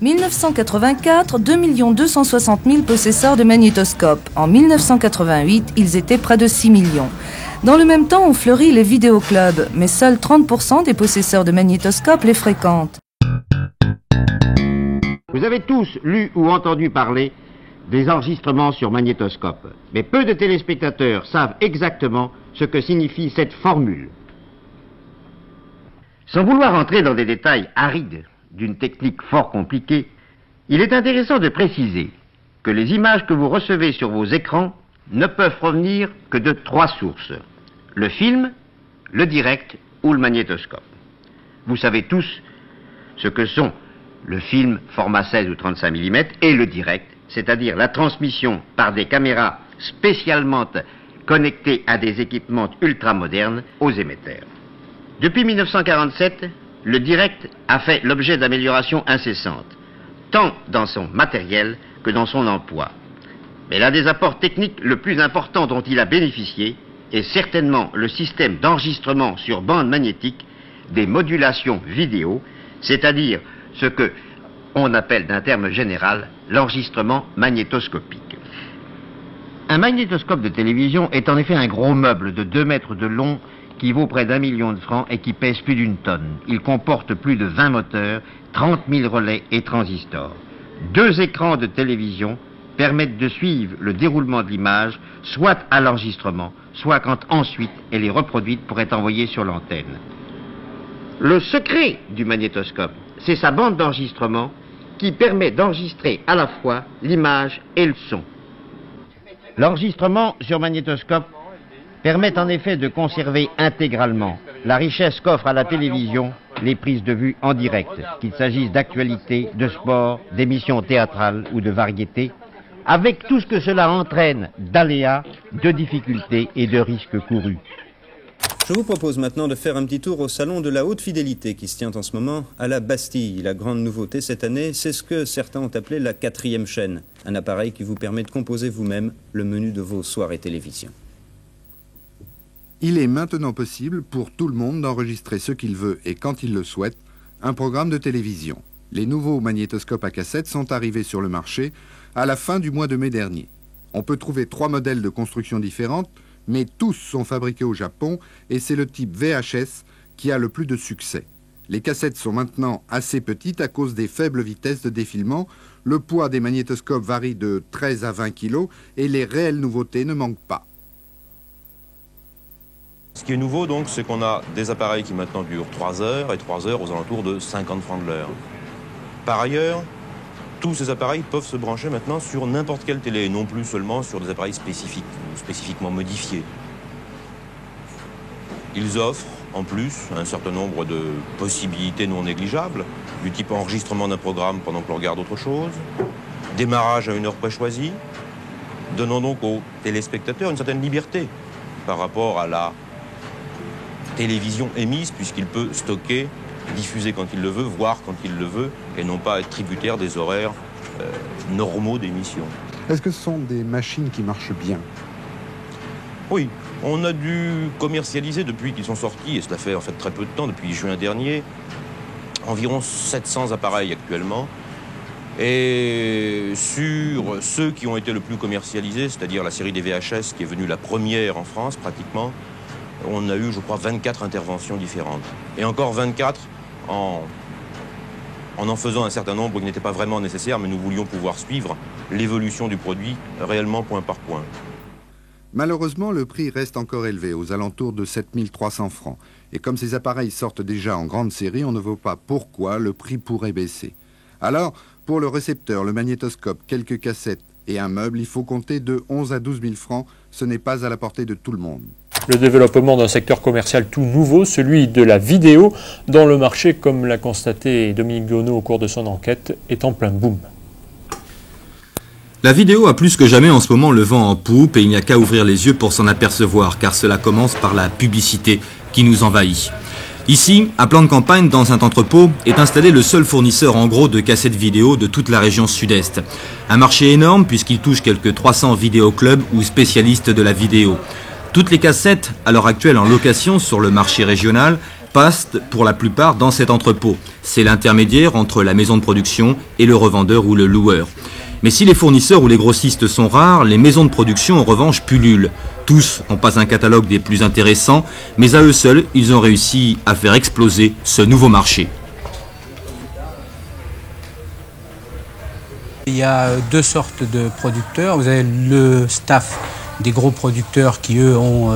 1984, 2 260 000 possesseurs de magnétoscopes. En 1988, ils étaient près de 6 millions. Dans le même temps, ont fleuri les vidéoclubs, mais seuls 30% des possesseurs de magnétoscopes les fréquentent. Vous avez tous lu ou entendu parler des enregistrements sur magnétoscope, mais peu de téléspectateurs savent exactement ce que signifie cette formule. Sans vouloir entrer dans des détails arides d'une technique fort compliquée, il est intéressant de préciser que les images que vous recevez sur vos écrans ne peuvent provenir que de 3 sources: le film, le direct ou le magnétoscope. Vous savez tous ce que sont le film format 16 ou 35 mm et le direct, c'est-à-dire la transmission par des caméras spécialement connectées à des équipements ultramodernes aux émetteurs. Depuis 1947, le direct a fait l'objet d'améliorations incessantes, tant dans son matériel que dans son emploi. Mais l'un des apports techniques le plus important dont il a bénéficié est certainement le système d'enregistrement sur bande magnétique des modulations vidéo, c'est-à-dire ce que on appelle d'un terme général l'enregistrement magnétoscopique. Un magnétoscope de télévision est en effet un gros meuble de 2 mètres de long qui vaut près d'1 million de francs et qui pèse plus d'1 tonne. Il comporte plus de 20 moteurs, 30 000 relais et transistors. 2 écrans de télévision permettent de suivre le déroulement de l'image, soit à l'enregistrement, soit quand ensuite elle est reproduite pour être envoyée sur l'antenne. Le secret du magnétoscope, c'est sa bande d'enregistrement qui permet d'enregistrer à la fois l'image et le son. L'enregistrement sur magnétoscope permet en effet de conserver intégralement la richesse qu'offre à la télévision les prises de vue en direct, qu'il s'agisse d'actualité, de sport, d'émissions théâtrales ou de variétés, avec tout ce que cela entraîne d'aléas, de difficultés et de risques courus. Je vous propose maintenant de faire un petit tour au salon de la haute fidélité qui se tient en ce moment à la Bastille. La grande nouveauté cette année, c'est ce que certains ont appelé la 4e chaîne, un appareil qui vous permet de composer vous-même le menu de vos soirées télévision. Il est maintenant possible pour tout le monde d'enregistrer ce qu'il veut et quand il le souhaite, un programme de télévision. Les nouveaux magnétoscopes à cassette sont arrivés sur le marché à la fin du mois de mai dernier. On peut trouver 3 modèles de construction différentes, mais tous sont fabriqués au Japon et c'est le type VHS qui a le plus de succès. Les cassettes sont maintenant assez petites à cause des faibles vitesses de défilement. Le poids des magnétoscopes varie de 13 à 20 kg et les réelles nouveautés ne manquent pas. Ce qui est nouveau, donc, c'est qu'on a des appareils qui maintenant durent 3 heures, et 3 heures aux alentours de 50 francs de l'heure. Par ailleurs, tous ces appareils peuvent se brancher maintenant sur n'importe quelle télé, et non plus seulement sur des appareils spécifiques, ou spécifiquement modifiés. Ils offrent, en plus, un certain nombre de possibilités non négligeables, du type enregistrement d'un programme pendant que l'on regarde autre chose, démarrage à une heure préchoisie, donnant donc aux téléspectateurs une certaine liberté par rapport à la télévision émise, puisqu'il peut stocker, diffuser quand il le veut, voir quand il le veut, et non pas être tributaire des horaires normaux d'émission. Est-ce que ce sont des machines qui marchent bien? Oui, on a dû commercialiser depuis qu'ils sont sortis, et cela fait en fait très peu de temps, depuis juin dernier, environ 700 appareils actuellement. Et sur ceux qui ont été le plus commercialisés, c'est-à-dire la série des VHS qui est venue la première en France pratiquement, on a eu, je crois, 24 interventions différentes. Et encore 24 en faisant un certain nombre qui n'était pas vraiment nécessaire, mais nous voulions pouvoir suivre l'évolution du produit réellement point par point. Malheureusement, le prix reste encore élevé, aux alentours de 7 300 francs. Et comme ces appareils sortent déjà en grande série, on ne voit pas pourquoi le prix pourrait baisser. Alors, pour le récepteur, le magnétoscope, quelques cassettes et un meuble, il faut compter de 11 à 12 000 francs. Ce n'est pas à la portée de tout le monde. Le développement d'un secteur commercial tout nouveau, celui de la vidéo, dont le marché, comme l'a constaté Dominique Gonneau au cours de son enquête, est en plein boom. La vidéo a plus que jamais en ce moment le vent en poupe et il n'y a qu'à ouvrir les yeux pour s'en apercevoir, car cela commence par la publicité qui nous envahit. Ici, à plan de campagne, dans un entrepôt, est installé le seul fournisseur en gros de cassettes vidéo de toute la région sud-est. Un marché énorme puisqu'il touche quelques 300 vidéoclubs ou spécialistes de la vidéo. Toutes les cassettes, à l'heure actuelle en location sur le marché régional, passent pour la plupart dans cet entrepôt. C'est l'intermédiaire entre la maison de production et le revendeur ou le loueur. Mais si les fournisseurs ou les grossistes sont rares, les maisons de production en revanche pullulent. Tous n'ont pas un catalogue des plus intéressants, mais à eux seuls, ils ont réussi à faire exploser ce nouveau marché. Il y a deux sortes de producteurs. Vous avez le staff des gros producteurs qui, eux, ont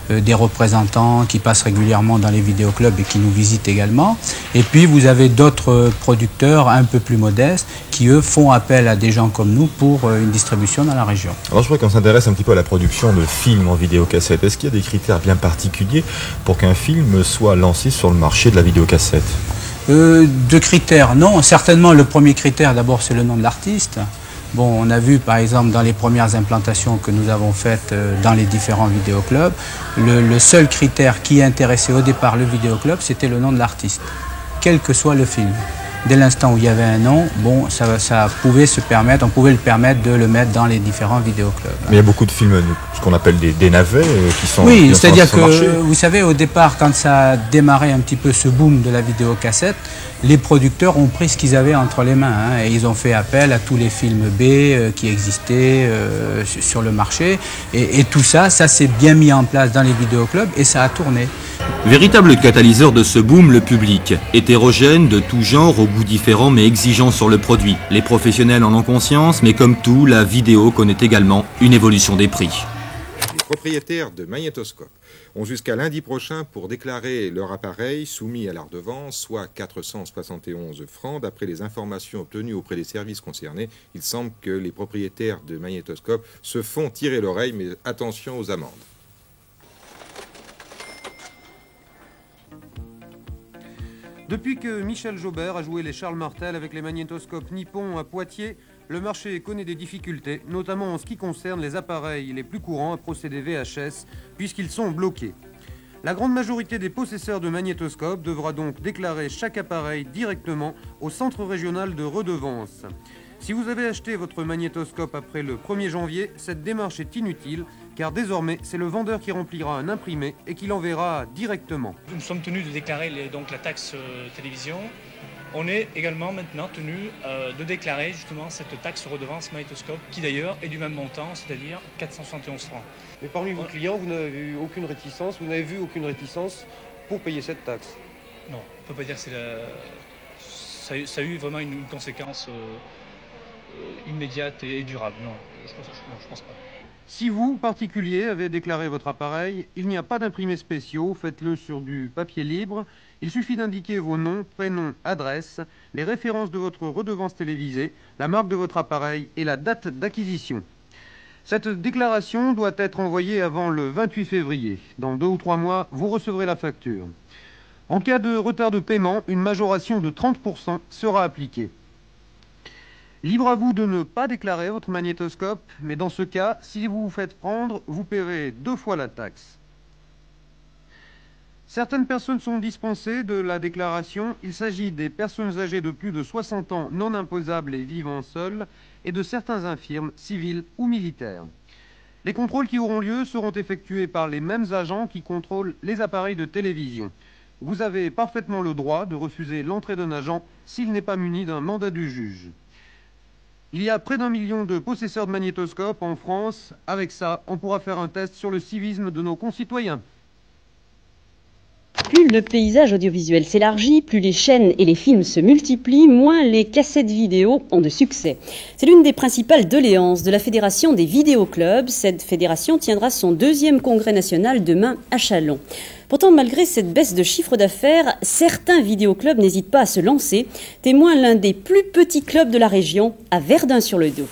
des représentants qui passent régulièrement dans les vidéoclubs et qui nous visitent également. Et puis, vous avez d'autres producteurs un peu plus modestes qui, eux, font appel à des gens comme nous pour une distribution dans la région. Alors, je voudrais qu'on s'intéresse un petit peu à la production de films en vidéocassette. Est-ce qu'il y a des critères bien particuliers pour qu'un film soit lancé sur le marché de la vidéocassette ? De critères, non. Certainement, le premier critère, d'abord, c'est le nom de l'artiste. Bon, on a vu, par exemple, dans les premières implantations que nous avons faites dans les différents vidéoclubs, le seul critère qui intéressait au départ le vidéoclub, c'était le nom de l'artiste, quel que soit le film. Dès l'instant où il y avait un nom, bon, ça pouvait se permettre, on pouvait le permettre de le mettre dans les différents vidéoclubs. Mais il y a beaucoup de films, ce qu'on appelle des navets, qui sont... Oui, c'est-à-dire que, vous savez, au départ, quand ça a démarré un petit peu ce boom de la vidéocassette, les producteurs ont pris ce qu'ils avaient entre les mains, et ils ont fait appel à tous les films B qui existaient sur le marché. Et tout ça s'est bien mis en place dans les vidéoclubs et ça a tourné. Véritable catalyseur de ce boom, le public. Hétérogène, de tout genre, aux goûts différents mais exigeants sur le produit. Les professionnels en ont conscience, mais comme tout, la vidéo connaît également une évolution des prix. Les propriétaires de magnétoscopes ont jusqu'à lundi prochain pour déclarer leur appareil soumis à la redevance, soit 471 francs. D'après les informations obtenues auprès des services concernés, il semble que les propriétaires de magnétoscopes se font tirer l'oreille, mais attention aux amendes. Depuis que Michel Jaubert a joué les Charles Martel avec les magnétoscopes Nippon à Poitiers, le marché connaît des difficultés, notamment en ce qui concerne les appareils les plus courants à procéder VHS, puisqu'ils sont bloqués. La grande majorité des possesseurs de magnétoscopes devra donc déclarer chaque appareil directement au centre régional de redevance. Si vous avez acheté votre magnétoscope après le 1er janvier, cette démarche est inutile, car désormais, c'est le vendeur qui remplira un imprimé et qui l'enverra directement. Nous sommes tenus de déclarer donc la taxe télévision. On est également maintenant tenu de déclarer justement cette taxe redevance magnétoscope, qui d'ailleurs est du même montant, c'est-à-dire 471 francs. Mais parmi vos clients, vous n'avez eu aucune réticence, vous n'avez vu aucune réticence pour payer cette taxe? Non, on ne peut pas dire que ça a eu vraiment une conséquence immédiate et durable. Non, je pense pas. Si vous, particulier, avez déclaré votre appareil, il n'y a pas d'imprimés spéciaux, faites-le sur du papier libre. Il suffit d'indiquer vos noms, prénoms, adresses, les références de votre redevance télévisée, la marque de votre appareil et la date d'acquisition. Cette déclaration doit être envoyée avant le 28 février. Dans 2 ou 3 mois, vous recevrez la facture. En cas de retard de paiement, une majoration de 30% sera appliquée. Libre à vous de ne pas déclarer votre magnétoscope, mais dans ce cas, si vous vous faites prendre, vous paierez 2 fois la taxe. Certaines personnes sont dispensées de la déclaration. Il s'agit des personnes âgées de plus de 60 ans non imposables et vivant seules, et de certains infirmes, civils ou militaires. Les contrôles qui auront lieu seront effectués par les mêmes agents qui contrôlent les appareils de télévision. Vous avez parfaitement le droit de refuser l'entrée d'un agent s'il n'est pas muni d'un mandat du juge. Il y a près d'1 million de possesseurs de magnétoscopes en France. Avec ça, on pourra faire un test sur le civisme de nos concitoyens. Plus le paysage audiovisuel s'élargit, plus les chaînes et les films se multiplient, moins les cassettes vidéo ont de succès. C'est l'une des principales doléances de la Fédération des vidéoclubs. Cette fédération tiendra son 2e congrès national demain à Châlons. Pourtant, malgré cette baisse de chiffre d'affaires, certains vidéoclubs n'hésitent pas à se lancer, témoin l'un des plus petits clubs de la région, à Verdun-sur-le-Doubs.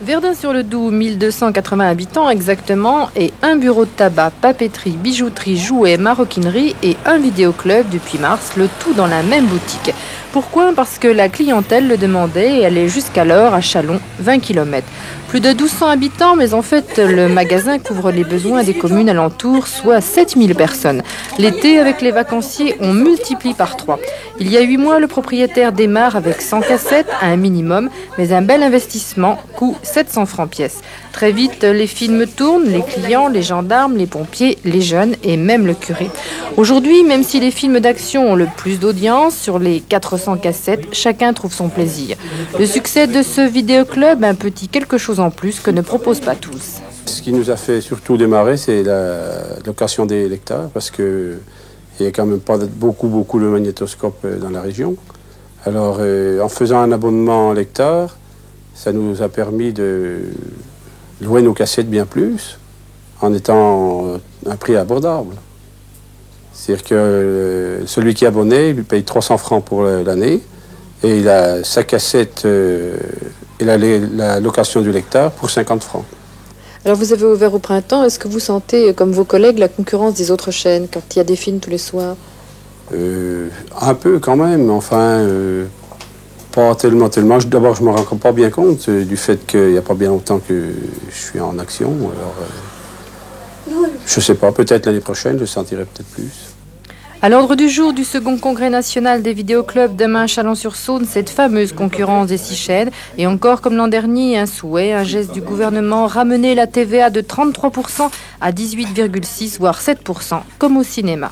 Verdun-sur-le-Doubs, 1280 habitants exactement, et un bureau de tabac, papeterie, bijouterie, jouets, maroquinerie et un vidéoclub depuis mars, le tout dans la même boutique. Pourquoi ? Parce que la clientèle le demandait et allait jusqu'alors à Châlons, 20 km. Plus de 1200 habitants, mais en fait, le magasin couvre les besoins des communes alentours, soit 7000 personnes. L'été, avec les vacanciers, on multiplie par 3. Il y a 8 mois, le propriétaire démarre avec 100 cassettes à un minimum, mais un bel investissement, coût 700 francs pièce. Très vite, les films tournent, les clients, les gendarmes, les pompiers, les jeunes et même le curé. Aujourd'hui, même si les films d'action ont le plus d'audience, sur les 400 cassettes, chacun trouve son plaisir. Le succès de ce vidéoclub, un petit quelque chose en plus que ne proposent pas tous. Ce qui nous a fait surtout démarrer, c'est la location des lecteurs, parce qu'il n'y a quand même pas beaucoup de magnétoscopes dans la région. Alors, en faisant un abonnement lecteur, ça nous a permis de louer nos cassettes bien plus, en étant un prix abordable. C'est-à-dire que celui qui est abonné, il paye 300 francs pour l'année, et il a sa cassette et la location du lecteur pour 50 francs. Alors vous avez ouvert au printemps, est-ce que vous sentez, comme vos collègues, la concurrence des autres chaînes quand il y a des films tous les soirs ? Un peu quand même, enfin, pas tellement. D'abord, je ne me rends pas bien compte du fait qu'il n'y a pas bien longtemps que je suis en action. Alors, je ne sais pas, peut-être l'année prochaine, je sentirai peut-être plus. À l'ordre du jour du second congrès national des vidéoclubs demain à Chalon-sur-Saône, cette fameuse concurrence des 6 chaînes. Et encore comme l'an dernier, un souhait, un geste du gouvernement, ramener la TVA de 33% à 18,6 voire 7%, comme au cinéma.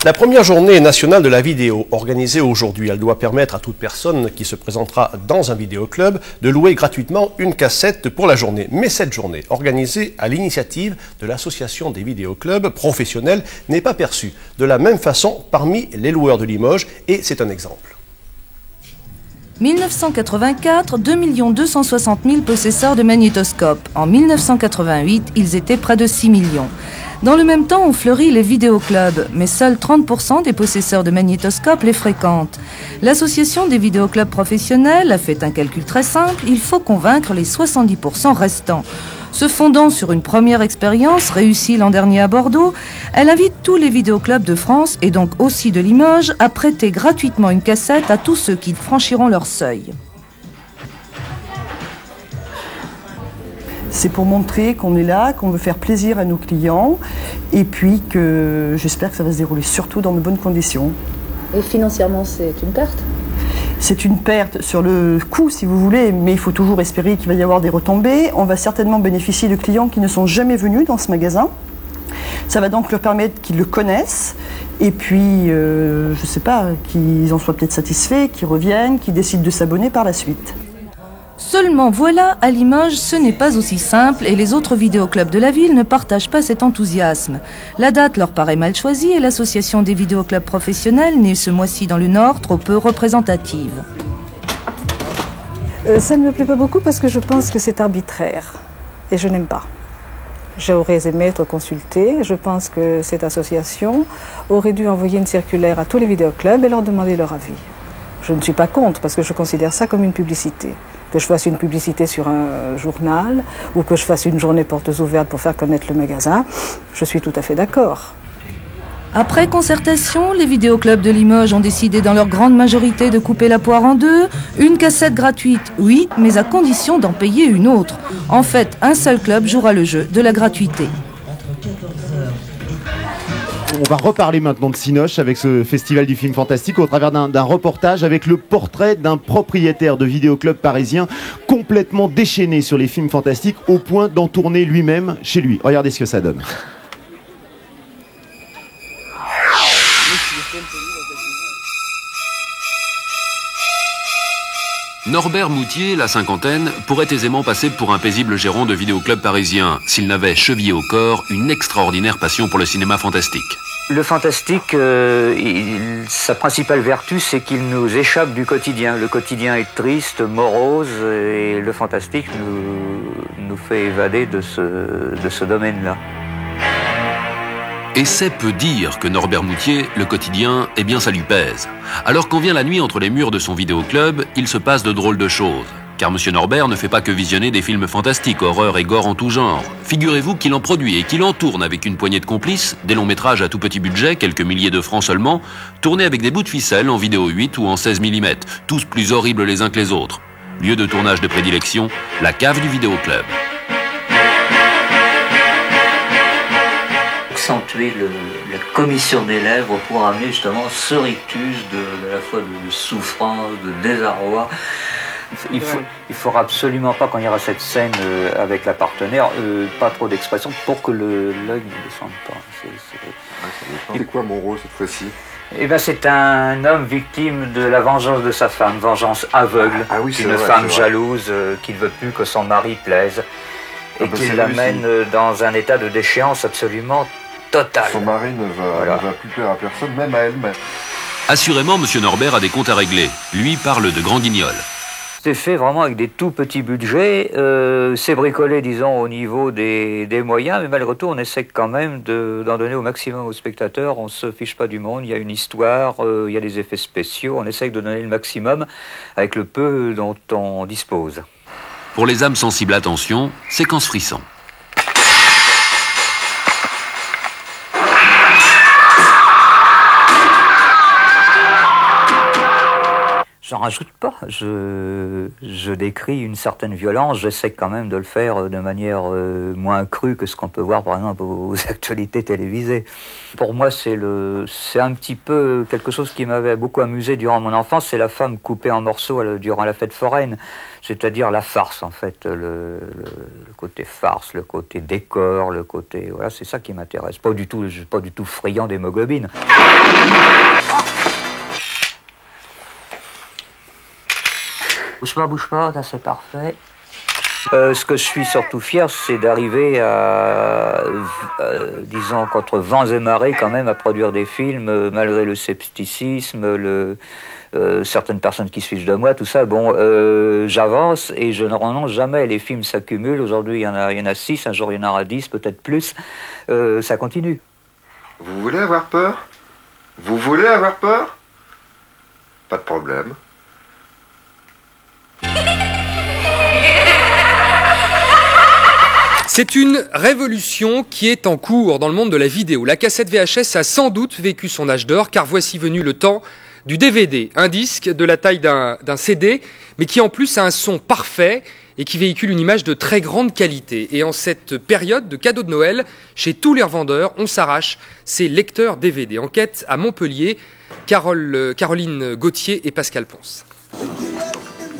La première journée nationale de la vidéo, organisée aujourd'hui, elle doit permettre à toute personne qui se présentera dans un vidéoclub de louer gratuitement une cassette pour la journée. Mais cette journée, organisée à l'initiative de l'association des vidéoclubs professionnels, n'est pas perçue de la même façon parmi les loueurs de Limoges, et c'est un exemple. 1984, 2 260 000 possesseurs de magnétoscopes. En 1988, ils étaient près de 6 millions. Dans le même temps, ont fleuri les vidéoclubs, mais seuls 30% des possesseurs de magnétoscopes les fréquentent. L'association des vidéoclubs professionnels a fait un calcul très simple, il faut convaincre les 70% restants. Se fondant sur une première expérience réussie l'an dernier à Bordeaux, elle invite tous les vidéoclubs de France, et donc aussi de Limoges, à prêter gratuitement une cassette à tous ceux qui franchiront leur seuil. C'est pour montrer qu'on est là, qu'on veut faire plaisir à nos clients et puis que j'espère que ça va se dérouler surtout dans de bonnes conditions. Et financièrement, c'est une perte ? C'est une perte sur le coût, si vous voulez, mais il faut toujours espérer qu'il va y avoir des retombées. On va certainement bénéficier de clients qui ne sont jamais venus dans ce magasin. Ça va donc leur permettre qu'ils le connaissent et puis, je ne sais pas, qu'ils en soient peut-être satisfaits, qu'ils reviennent, qu'ils décident de s'abonner par la suite. Seulement voilà, à Limoges, ce n'est pas aussi simple et les autres vidéoclubs de la ville ne partagent pas cet enthousiasme. La date leur paraît mal choisie et l'association des vidéoclubs professionnels, née ce mois-ci dans le Nord, trop peu représentative. Ça ne me plaît pas beaucoup parce que je pense que c'est arbitraire et je n'aime pas. J'aurais aimé être consultée. Je pense que cette association aurait dû envoyer une circulaire à tous les vidéoclubs et leur demander leur avis. Je ne suis pas contre parce que je considère ça comme une publicité. Que je fasse une publicité sur un journal ou que je fasse une journée portes ouvertes pour faire connaître le magasin, je suis tout à fait d'accord. Après concertation, les vidéoclubs de Limoges ont décidé dans leur grande majorité de couper la poire en deux. Une cassette gratuite, oui, mais à condition d'en payer une autre. En fait, un seul club jouera le jeu de la gratuité. On va reparler maintenant de Cinoche avec ce festival du film fantastique au travers d'un reportage avec le portrait d'un propriétaire de vidéoclub parisien complètement déchaîné sur les films fantastiques au point d'en tourner lui-même chez lui. Regardez ce que ça donne. Norbert Moutier, la cinquantaine, pourrait aisément passer pour un paisible gérant de vidéoclub parisien s'il n'avait chevillé au corps une extraordinaire passion pour le cinéma fantastique. Le fantastique, sa principale vertu, c'est qu'il nous échappe du quotidien. Le quotidien est triste, morose, et le fantastique nous fait évader de ce domaine-là. Et c'est peu dire que Norbert Moutier, le quotidien, eh bien ça lui pèse. Alors quand vient la nuit entre les murs de son vidéoclub, il se passe de drôles de choses. Car M. Norbert ne fait pas que visionner des films fantastiques, horreur et gore en tout genre. Figurez-vous qu'il en produit et qu'il en tourne avec une poignée de complices, des longs métrages à tout petit budget, quelques milliers de francs seulement, tournés avec des bouts de ficelle en vidéo 8 ou en 16 mm, tous plus horribles les uns que les autres. Lieu de tournage de prédilection, la cave du vidéoclub. Accentuer la commission des lèvres pour amener justement ce rictus à la fois de souffrance, de désarroi. Il faudra absolument pas, quand il y aura cette scène avec la partenaire, pas trop d'expression pour que l'œil ne descende pas. C'est quoi mon rôle cette fois-ci? Eh ben, c'est un homme victime de la vengeance de sa femme, vengeance aveugle, une femme jalouse qui ne veut plus que son mari plaise et qui l'amène dans un état de déchéance absolument total. Son mari ne va plus plaire à personne, même à elle-même. Assurément, M. Norbert a des comptes à régler. Lui parle de Grand Guignol. C'est fait vraiment avec des tout petits budgets, c'est bricolé, disons, au niveau des moyens, mais malgré tout, on essaie quand même d'en donner au maximum aux spectateurs. On ne se fiche pas du monde, il y a une histoire, il y a des effets spéciaux, on essaie de donner le maximum avec le peu dont on dispose. Pour les âmes sensibles, attention, séquence frisson. J'en rajoute pas, je décris une certaine violence, j'essaie quand même de le faire de manière moins crue que ce qu'on peut voir par exemple aux actualités télévisées. Pour moi c'est un petit peu quelque chose qui m'avait beaucoup amusé durant mon enfance, c'est la femme coupée en morceaux durant la fête foraine, c'est-à-dire la farce en fait, le côté farce, le côté décor, le côté... Voilà, c'est ça qui m'intéresse, pas du tout friand d'hémoglobine. Bouge pas, ça c'est parfait. Ce que je suis surtout fier, c'est d'arriver à, disons, contre vents et marées, quand même, à produire des films, malgré le scepticisme, certaines personnes qui se fichent de moi, tout ça. Bon, j'avance et je ne renonce jamais. Les films s'accumulent. Aujourd'hui, il y en a 6, un jour il y en aura 10, peut-être plus. Ça continue. Vous voulez avoir peur? Vous voulez avoir peur? Pas de problème. C'est une révolution qui est en cours dans le monde de la vidéo. La cassette VHS a sans doute vécu son âge d'or, car voici venu le temps du DVD, un disque de la taille d'un CD, mais qui en plus a un son parfait et qui véhicule une image de très grande qualité. Et en cette période de cadeaux de Noël, chez tous les revendeurs, on s'arrache ces lecteurs DVD. Enquête à Montpellier, Caroline Gauthier et Pascal Ponce.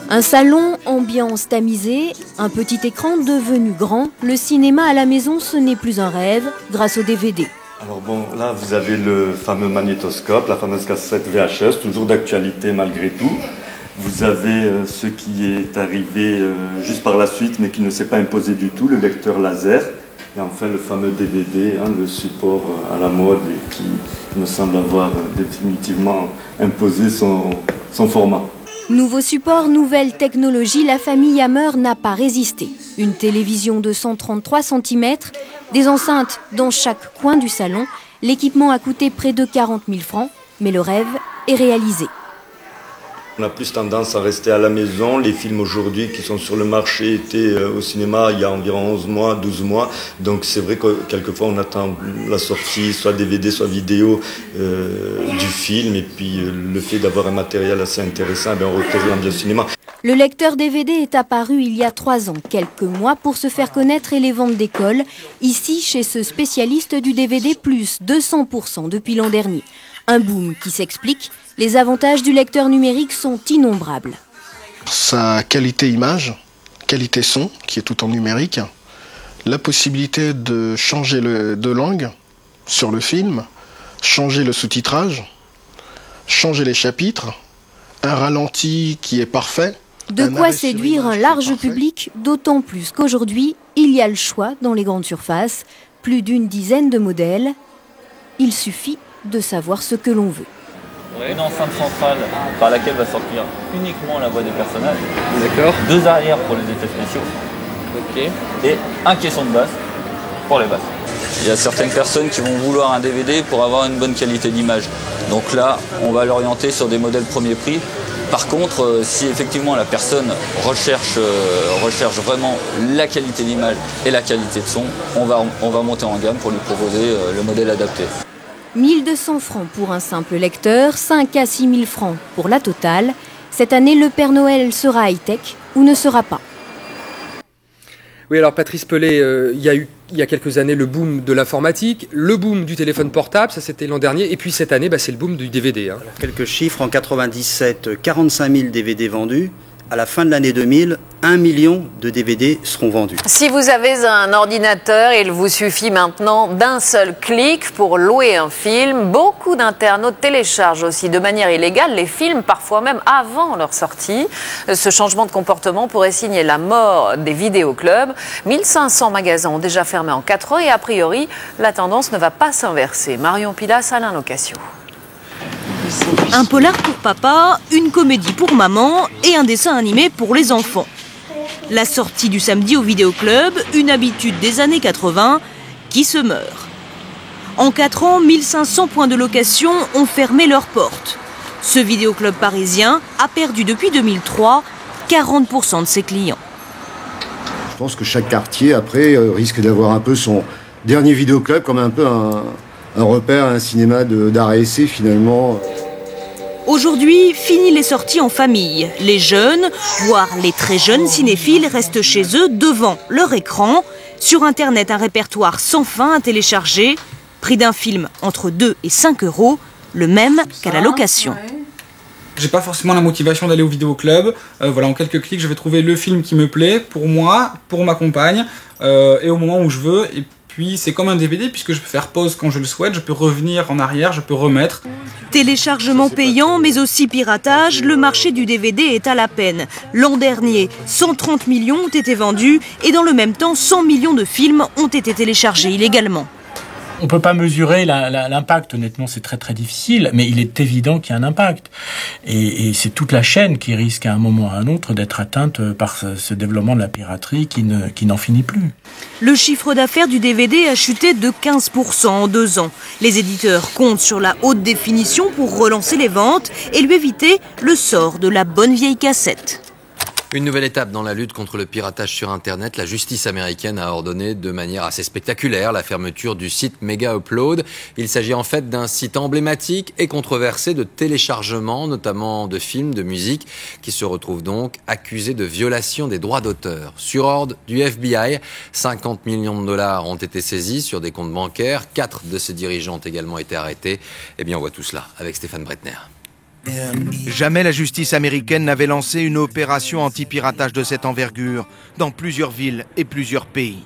Un salon, ambiance tamisée, un petit écran devenu grand. Le cinéma à la maison, ce n'est plus un rêve grâce au DVD. Alors bon, là vous avez le fameux magnétoscope, la fameuse cassette VHS, toujours d'actualité malgré tout. Vous avez ce qui est arrivé juste par la suite mais qui ne s'est pas imposé du tout, le lecteur laser. Et enfin le fameux DVD, le support à la mode et qui me semble avoir définitivement imposé son format. Nouveau support, nouvelle technologie, la famille Hammer n'a pas résisté. Une télévision de 133 cm, des enceintes dans chaque coin du salon. L'équipement a coûté près de 40 000 francs, mais le rêve est réalisé. On a plus tendance à rester à la maison. Les films aujourd'hui qui sont sur le marché étaient au cinéma il y a environ 11 mois, 12 mois. Donc c'est vrai que quelquefois on attend la sortie, soit DVD, soit vidéo du film. Et puis le fait d'avoir un matériel assez intéressant, on représente bien le cinéma. Le lecteur DVD est apparu il y a 3 ans, quelques mois pour se faire connaître et les ventes d'école. Ici, chez ce spécialiste du DVD, plus 200% depuis l'an dernier. Un boom qui s'explique. Les avantages du lecteur numérique sont innombrables. Sa qualité image, qualité son, qui est tout en numérique, la possibilité de changer de langue sur le film, changer le sous-titrage, changer les chapitres, un ralenti qui est parfait. De quoi séduire un large public, d'autant plus qu'aujourd'hui, il y a le choix dans les grandes surfaces, plus d'une dizaine de modèles. Il suffit de savoir ce que l'on veut. Une enceinte centrale par laquelle va sortir uniquement la voix des personnages. D'accord. 2 arrières pour les effets spéciaux. Ok. Et un caisson de basse pour les basses. Il y a certaines personnes qui vont vouloir un DVD pour avoir une bonne qualité d'image. Donc là, on va l'orienter sur des modèles premier prix Par contre, si effectivement la personne recherche vraiment la qualité d'image et la qualité de son, on va monter en gamme pour lui proposer le modèle adapté. 1 200 francs pour un simple lecteur, 5 à 6 000 francs pour la totale. Cette année, le Père Noël sera high-tech ou ne sera pas. Oui, alors Patrice Pellet, il y a quelques années le boom de l'informatique, le boom du téléphone portable, ça c'était l'an dernier, et puis cette année, c'est le boom du DVD. Hein. Quelques chiffres, en 97, 45 000 DVD vendus. À la fin de l'année 2000, 1 million de DVD seront vendus. Si vous avez un ordinateur, il vous suffit maintenant d'un seul clic pour louer un film. Beaucoup d'internautes téléchargent aussi de manière illégale les films, parfois même avant leur sortie. Ce changement de comportement pourrait signer la mort des vidéoclubs. 1500 magasins ont déjà fermé en 4 ans et a priori, la tendance ne va pas s'inverser. Marion Pilas, Alain Location. Un polar pour papa, une comédie pour maman et un dessin animé pour les enfants. La sortie du samedi au vidéoclub, une habitude des années 80 qui se meurt. En 4 ans, 1500 points de location ont fermé leurs portes. Ce vidéoclub parisien a perdu depuis 2003 40% de ses clients. Je pense que chaque quartier, après, risque d'avoir un peu son dernier vidéoclub comme un peu un repère, un cinéma d'art et essai finalement. Aujourd'hui, fini les sorties en famille. Les jeunes, voire les très jeunes cinéphiles restent chez eux devant leur écran. Sur Internet, un répertoire sans fin à télécharger. Prix d'un film entre 2 et 5 euros, le même qu'à la location. J'ai pas forcément la motivation d'aller au vidéoclub. Voilà, en quelques clics, je vais trouver le film qui me plaît pour moi, pour ma compagne, et au moment où je veux. Et puis c'est comme un DVD puisque je peux faire pause quand je le souhaite, je peux revenir en arrière, je peux remettre. Téléchargement payant mais aussi piratage, le marché du DVD est à la peine. L'an dernier, 130 millions ont été vendus et dans le même temps, 100 millions de films ont été téléchargés illégalement. On ne peut pas mesurer l'impact, honnêtement c'est très très difficile, mais il est évident qu'il y a un impact. Et c'est toute la chaîne qui risque à un moment ou à un autre d'être atteinte par ce développement de la piraterie qui n'en finit plus. Le chiffre d'affaires du DVD a chuté de 15% en 2 ans. Les éditeurs comptent sur la haute définition pour relancer les ventes et lui éviter le sort de la bonne vieille cassette. Une nouvelle étape dans la lutte contre le piratage sur Internet. La justice américaine a ordonné de manière assez spectaculaire la fermeture du site Mega Upload. Il s'agit en fait d'un site emblématique et controversé de téléchargement, notamment de films, de musique, qui se retrouve donc accusé de violation des droits d'auteur. Sur ordre du FBI, 50 millions de dollars ont été saisis sur des comptes bancaires. 4 de ses dirigeants ont également été arrêtés. Eh bien, on voit tout cela avec Stéphane Bretner. Jamais la justice américaine n'avait lancé une opération anti-piratage de cette envergure dans plusieurs villes et plusieurs pays.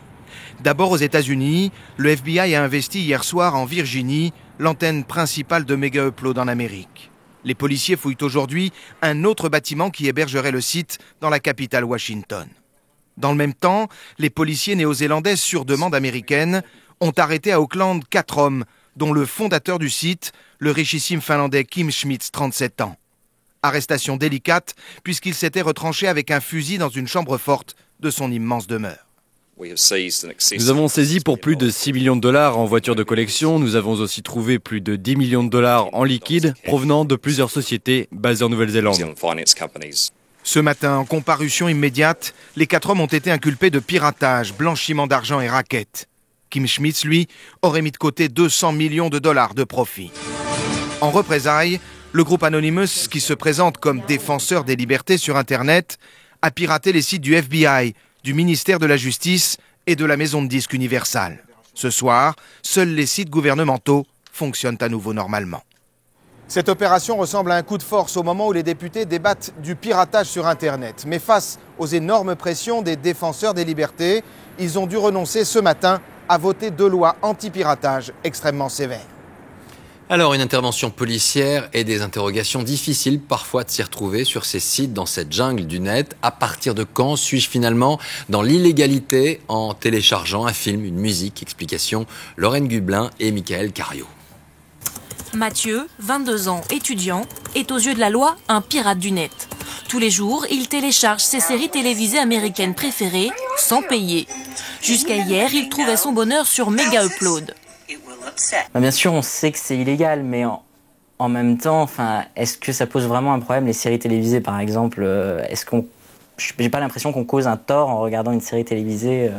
D'abord aux États-Unis, le FBI a investi hier soir en Virginie, l'antenne principale de Mega Upload en Amérique. Les policiers fouillent aujourd'hui un autre bâtiment qui hébergerait le site dans la capitale Washington. Dans le même temps, les policiers néo-zélandais sur demande américaine ont arrêté à Auckland 4 hommes, dont le fondateur du site, le richissime finlandais Kim Schmitz, 37 ans. Arrestation délicate, puisqu'il s'était retranché avec un fusil dans une chambre forte de son immense demeure. Nous avons saisi pour plus de 6 millions de dollars en voitures de collection. Nous avons aussi trouvé plus de 10 millions de dollars en liquide provenant de plusieurs sociétés basées en Nouvelle-Zélande. Ce matin, en comparution immédiate, les 4 hommes ont été inculpés de piratage, blanchiment d'argent et racket. Kim Schmitz, lui, aurait mis de côté 200 millions de dollars de profit. En représailles, le groupe Anonymous, qui se présente comme défenseur des libertés sur Internet, a piraté les sites du FBI, du ministère de la Justice et de la maison de disques Universal. Ce soir, seuls les sites gouvernementaux fonctionnent à nouveau normalement. Cette opération ressemble à un coup de force au moment où les députés débattent du piratage sur Internet. Mais face aux énormes pressions des défenseurs des libertés, ils ont dû renoncer ce matin à voter 2 lois anti-piratage extrêmement sévères. Alors, une intervention policière et des interrogations difficiles parfois de s'y retrouver sur ces sites, dans cette jungle du net. À partir de quand suis-je finalement dans l'illégalité en téléchargeant un film, une musique? Explication, Lorraine Gublin et Michael Cario. Mathieu, 22 ans, étudiant, est aux yeux de la loi un pirate du net. Tous les jours, il télécharge ses séries télévisées américaines préférées sans payer. Jusqu'à hier, il trouvait son bonheur sur Mega Upload. Bien sûr, on sait que c'est illégal, mais en même temps, est-ce que ça pose vraiment un problème, les séries télévisées par exemple? J'ai pas l'impression qu'on cause un tort en regardant une série télévisée.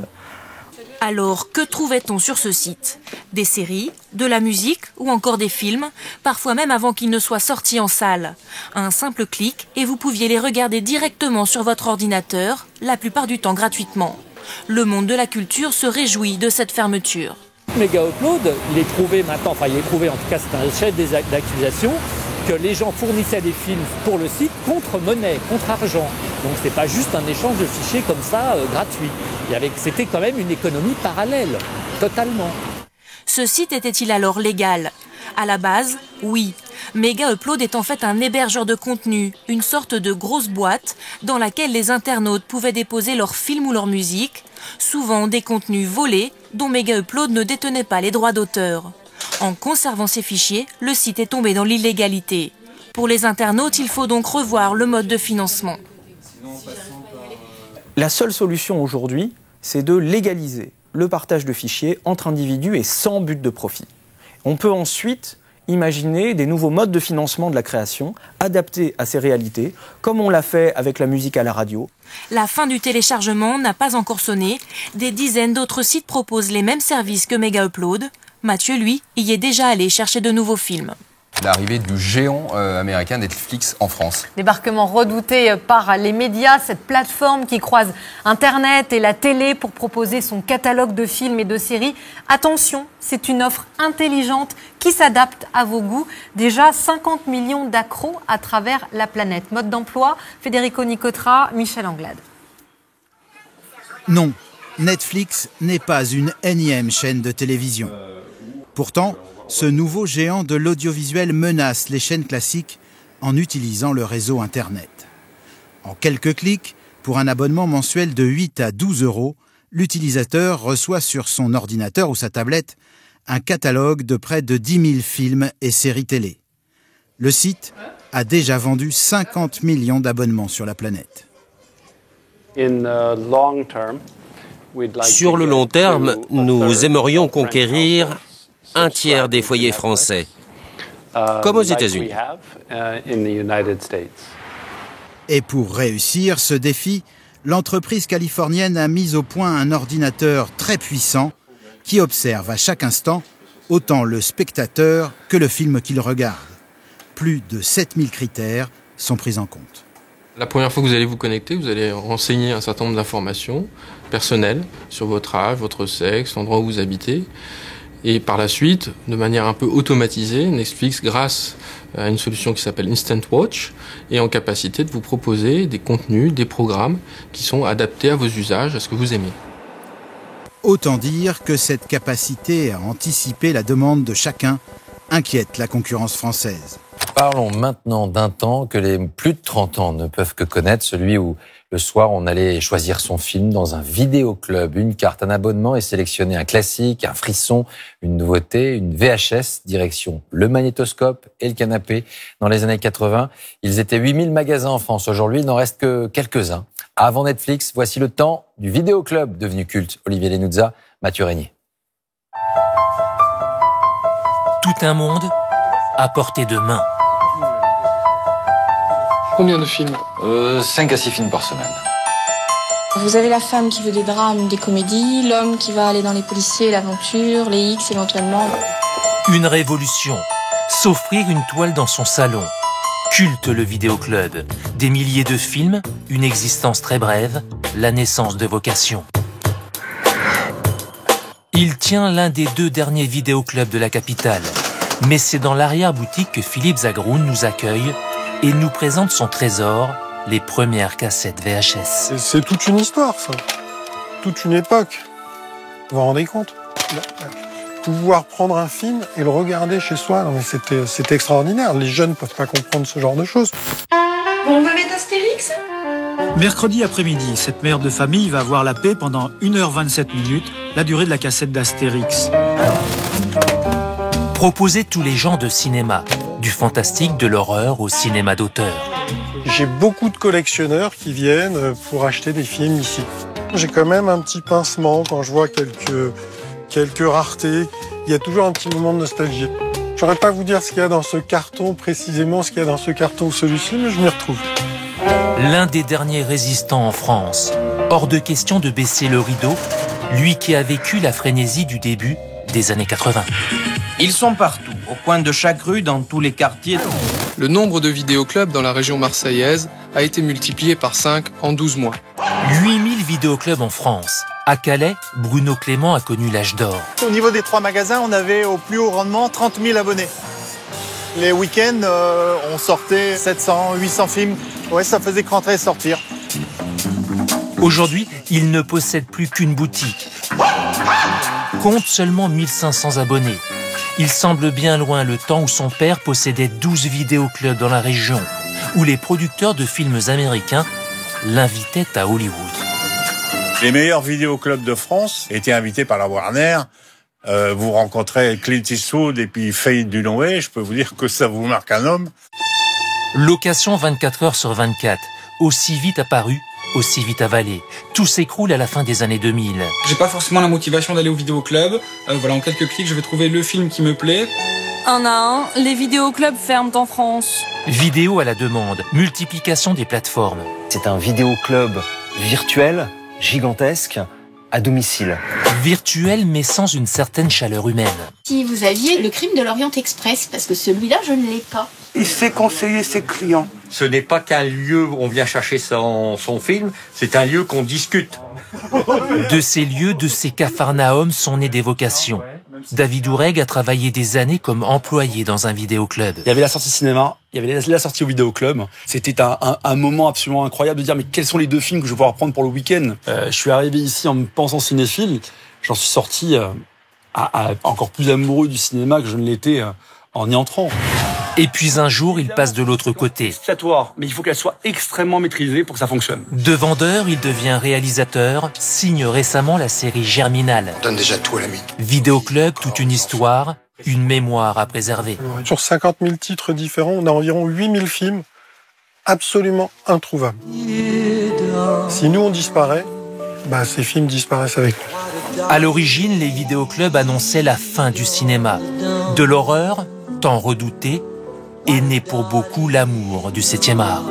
Alors, que trouvait-on sur ce site? Des séries, de la musique ou encore des films, parfois même avant qu'ils ne soient sortis en salle. Un simple clic et vous pouviez les regarder directement sur votre ordinateur, la plupart du temps gratuitement. Le monde de la culture se réjouit de cette fermeture. Mega Upload, il est prouvé maintenant, il est prouvé, en tout cas c'est un chef d'accusation, que les gens fournissaient des films pour le site contre monnaie, contre argent. Donc c'est pas juste un échange de fichiers comme ça, gratuit. C'était quand même une économie parallèle, totalement. Ce site était-il alors légal? À la base, oui. Mega Upload est en fait un hébergeur de contenu, une sorte de grosse boîte dans laquelle les internautes pouvaient déposer leurs films ou leur musique, souvent des contenus volés dont Mega Upload ne détenait pas les droits d'auteur. En conservant ces fichiers, le site est tombé dans l'illégalité. Pour les internautes, il faut donc revoir le mode de financement. La seule solution aujourd'hui, c'est de légaliser le partage de fichiers entre individus et sans but de profit. On peut ensuite imaginer des nouveaux modes de financement de la création adaptés à ces réalités, comme on l'a fait avec la musique à la radio. La fin du téléchargement n'a pas encore sonné. Des dizaines d'autres sites proposent les mêmes services que Mega Upload. Mathieu, lui, y est déjà allé chercher de nouveaux films. L'arrivée du géant américain Netflix en France. Débarquement redouté par les médias, cette plateforme qui croise Internet et la télé pour proposer son catalogue de films et de séries. Attention, c'est une offre intelligente qui s'adapte à vos goûts. Déjà 50 millions d'accros à travers la planète. Mode d'emploi, Federico Nicotra, Michel Anglade. Non, Netflix n'est pas une énième chaîne de télévision. Pourtant, ce nouveau géant de l'audiovisuel menace les chaînes classiques en utilisant le réseau Internet. En quelques clics, pour un abonnement mensuel de 8 à 12 €, l'utilisateur reçoit sur son ordinateur ou sa tablette un catalogue de près de 10 000 films et séries télé. Le site a déjà vendu 50 millions d'abonnements sur la planète. Sur le long terme, nous aimerions conquérir un tiers des foyers français, comme aux États-Unis. Et pour réussir ce défi, l'entreprise californienne a mis au point un ordinateur très puissant qui observe à chaque instant autant le spectateur que le film qu'il regarde. Plus de 7000 critères sont pris en compte. La première fois que vous allez vous connecter, vous allez renseigner un certain nombre d'informations personnelles sur votre âge, votre sexe, l'endroit où vous habitez. Et par la suite, de manière un peu automatisée, Netflix, grâce à une solution qui s'appelle Instant Watch, est en capacité de vous proposer des contenus, des programmes qui sont adaptés à vos usages, à ce que vous aimez. Autant dire que cette capacité à anticiper la demande de chacun inquiète la concurrence française. Parlons maintenant d'un temps que les plus de 30 ans ne peuvent que connaître, celui où le soir on allait choisir son film dans un vidéoclub, une carte, un abonnement et sélectionner un classique, un frisson, une nouveauté, une VHS, direction le magnétoscope et le canapé. Dans les années 80, ils étaient 8000 magasins en France. Aujourd'hui, il n'en reste que quelques-uns. Avant Netflix, voici le temps du vidéoclub devenu culte. Olivier Lenuzza, Mathieu Régnier. Tout un monde à portée de main. Combien de films 5 à 6 films par semaine. Vous avez la femme qui veut des drames, des comédies, l'homme qui va aller dans les policiers, l'aventure, les X éventuellement. Une révolution. S'offrir une toile dans son salon. Culte le vidéoclub. Des milliers de films, une existence très brève, la naissance de vocations. Il tient l'un des 2 derniers vidéoclubs de la capitale. Mais c'est dans l'arrière-boutique que Philippe Zagroun nous accueille et nous présente son trésor, les premières cassettes VHS. C'est toute une histoire, ça. Toute une époque. Vous vous rendez compte? Pouvoir prendre un film et le regarder chez soi, non mais c'était extraordinaire. Les jeunes ne peuvent pas comprendre ce genre de choses. On va mettre Astérix? Mercredi après-midi, cette mère de famille va avoir la paix pendant 1h27 minutes, la durée de la cassette d'Astérix. Proposer tous les genres de cinéma, du fantastique, de l'horreur au cinéma d'auteur. J'ai beaucoup de collectionneurs qui viennent pour acheter des films ici. J'ai quand même un petit pincement quand je vois quelques raretés. Il y a toujours un petit moment de nostalgie. Je saurais pas vous dire ce qu'il y a dans ce carton, précisément ce qu'il y a dans ce carton ou celui-ci, mais je m'y retrouve. L'un des derniers résistants en France. Hors de question de baisser le rideau, lui qui a vécu la frénésie du début des années 80. Ils sont partout, au coin de chaque rue, dans tous les quartiers. Le nombre de vidéoclubs dans la région marseillaise a été multiplié par 5 en 12 mois. 8000 vidéoclubs en France. À Calais, Bruno Clément a connu l'âge d'or. Au niveau des 3 magasins, on avait au plus haut rendement 30 000 abonnés. Les week-ends, on sortait 700, 800 films. Ouais, ça faisait que rentrer et sortir. Aujourd'hui, il ne possède plus qu'une boutique. Compte seulement 1500 abonnés. Il semble bien loin le temps où son père possédait 12 vidéoclubs dans la région, où les producteurs de films américains l'invitaient à Hollywood. Les meilleurs vidéoclubs de France étaient invités par la Warner. Vous rencontrez Clint Eastwood et puis Faye Dunaway, je peux vous dire que ça vous marque un homme. Location 24 heures sur 24, aussi vite apparu, aussi vite avalé. Tout s'écroule à la fin des années 2000. J'ai pas forcément la motivation d'aller au vidéoclub. Voilà, en quelques clics, je vais trouver le film qui me plaît. Un à un, les vidéoclubs ferment en France. Vidéo à la demande, multiplication des plateformes. C'est un vidéoclub virtuel, gigantesque, à domicile. Virtuel mais sans une certaine chaleur humaine. Si vous aviez le crime de l'Orient Express, parce que celui-là, je ne l'ai pas. Il sait conseiller ses clients. Ce n'est pas qu'un lieu où on vient chercher son film, c'est un lieu qu'on discute. De ces lieux, de ces capharnaüm sont nées des vocations. David Oureg a travaillé des années comme employé dans un vidéoclub. Il y avait la sortie cinéma, il y avait la sortie au vidéoclub. C'était un moment absolument incroyable de dire mais quels sont les 2 films que je vais pouvoir prendre pour le week-end. Je suis arrivé ici en me pensant cinéphile. J'en suis sorti encore plus amoureux du cinéma que je ne l'étais en y entrant. Et puis un jour, il passe de l'autre côté. C'est aléatoire, mais il faut qu'elle soit extrêmement maîtrisée pour que ça fonctionne. De vendeur, il devient réalisateur, signe récemment la série Germinal. On donne déjà tout à l'ami. Vidéoclub, toute une histoire, une mémoire à préserver. Sur 50 000 titres différents, on a environ 8 000 films absolument introuvables. Si nous on disparaît, ces films disparaissent avec nous. À l'origine, les vidéoclubs annonçaient la fin du cinéma. De l'horreur, tant redoutée, est né pour beaucoup l'amour du 7e art.